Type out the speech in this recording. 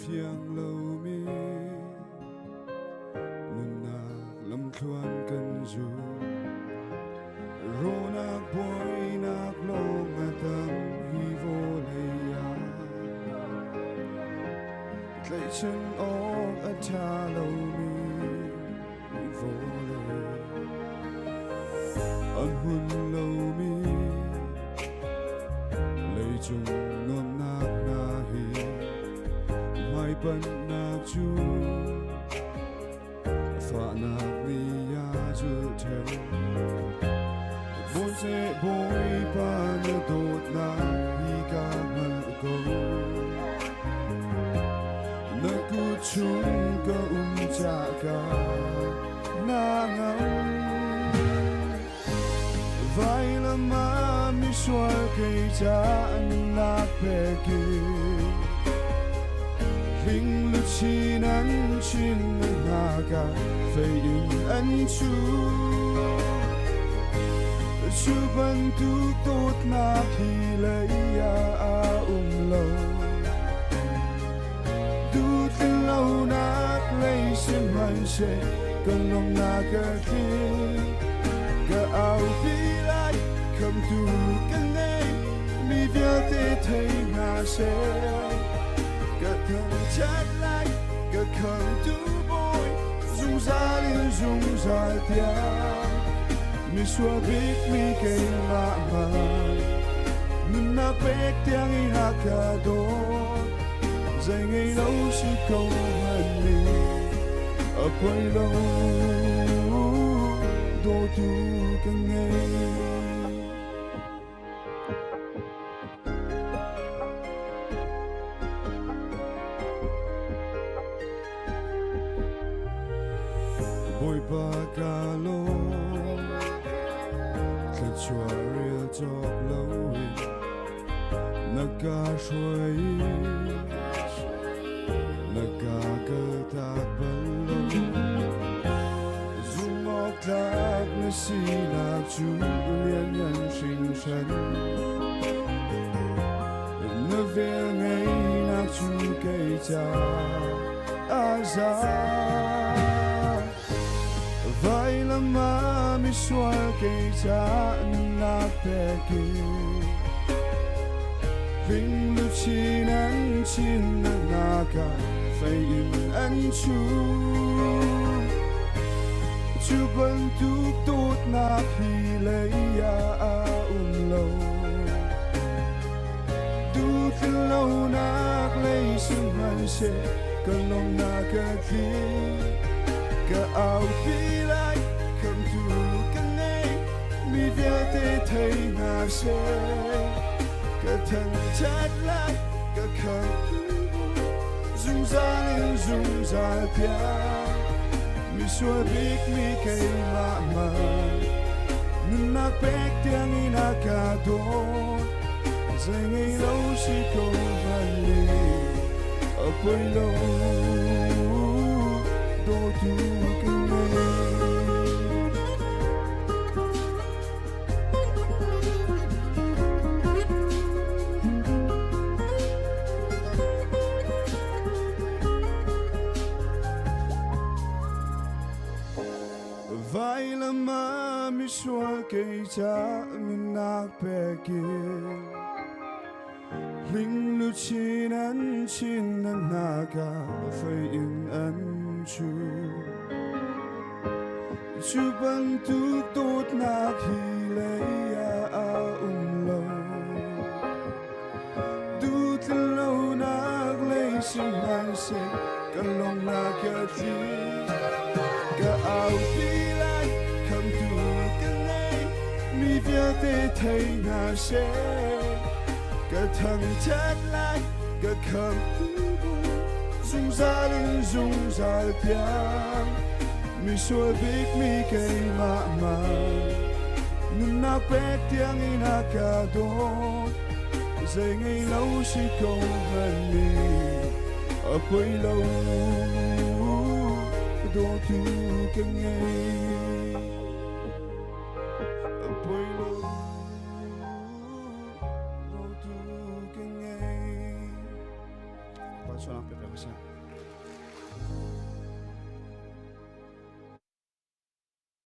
phiang lâu mi nâng nạc lâm thuan cần dù rô nạc bôi nạc lô ngà tâm hi vô lây ya lệ chân ốc át cha lâu mi hi vô lây ân huân lâu mi lệ chung ngon nạc na hi mai bận nạc chu phạ nạc ni ya chu theo bôi sẽ bôi ba nơ đột nạc hi ca ngân cầu nơ cu chung cơ cha ca na ngâm vai là ma mi xoa cây cha nạc bè kia hình lúc chi nắng chín naga phải in ân chú chú ban tu tốt na thì lấy ya lâu tu tin lâu nát lấy xin man sẽ cần lòng na cơ khi cơ áo đi lại cầm tu cái này mi việc thế thấy na sẽ cơ thân chết lại cơ khẩn tu bôi dung ra liên dung ra tiếng mi xua biết mi cây lạ mà nên na biết tiếng ý hạ cả đô dạy ngày lâu chỉ câu hận mi ở quay lâu đô tu càng ngày bôi ba ca lô thật chua real talk lâu naga shuai naga cơ tạc bần lâu dung mọc tạc na si nạc chú liên nhân sinh sân na về ngày nạc chú cây cha za vai là ma mi xoa cây cha nạc bè kia hình lúc chi nắng chín naga phải in ân chú chú bận tu tốt nạc thì lấy ya lâu tu tin lâu nạc lấy xin man sẽ cần lòng nạc cơ thi cơ áo đi lại cầm tu cái này mi việc thế thấy na sẽ cơ thân chết lại cơ khẩn dung ra liên dung ra tiếng mi xua biết mi cây lạ mà nên nạc biết tiếng ý nạc cả đô dạy ngày lâu chỉ câu hận mi ở quay lâu đô tu càng ngày vai là ma mi xoa cây cha nên nạc bè kia linh lúc chi nắng chín naga phải in ân chú chú ban tu tốt nạc thì lấy lâu tu tin lâu nạc lấy xin man sẽ cần lòng nạc cơ thi cơ áo đi lại cầm tu cái này mi việc thế thấy na sẽ cơ thân chết lại cơ khẩn dung ra liên dung ra tiếng mi xua biết mi cây mạ mà nên nạc biết tiếng ý nạc cả đô dạy ngày lâu chỉ câu hận mi ở quay lâu đô tu càng ngày ở quay lâu đô tu càng ngày. 下。